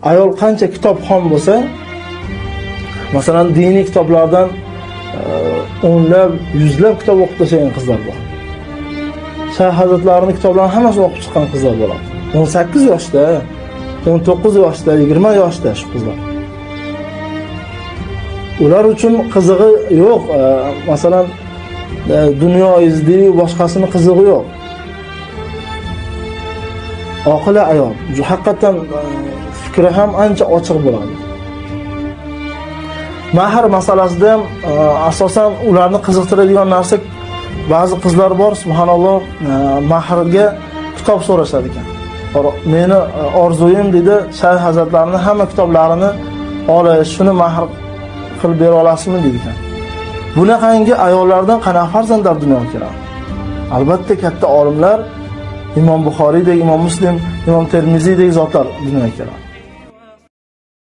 Ayol qancha kitobxon bo'lsa, masalan, diniy kitoblardan o'nlab, yuzlab kitob o'qib tashlagan qizlar bor. Shayx hazratlarining kitoblarini hammasini o'qib chiqqan qizlar bo'ladi. 18 yoshda, 19 yoshda, 20 yoshda shu qizlar. Ular uchun qizig'i yo'q. Masalan, dunyo izdiyu boshqasini qizig'i yo'q. Oqila ayol, haqiqatan fikri ham ancha ochiq bo'ladi. Mahr masalasida ham asosan ularni qiziqtiradigan narsa, ba'zi qizlar bor, subhanalloh, mahrga kitob so'rashadi ekan. Meni orzuyim dedi, Shayx hazratlarining hamma kitoblarini olish, shuni mahr qilib bera olasizmi dedi ekan. Bunaqangi ayollardan qanaqa farzandlar dunyoga keladi? Albatta katta olimlar, Imom Buxoriydek, Imom Muslim, Imom Termiziydek zotlar dunyoga keladi.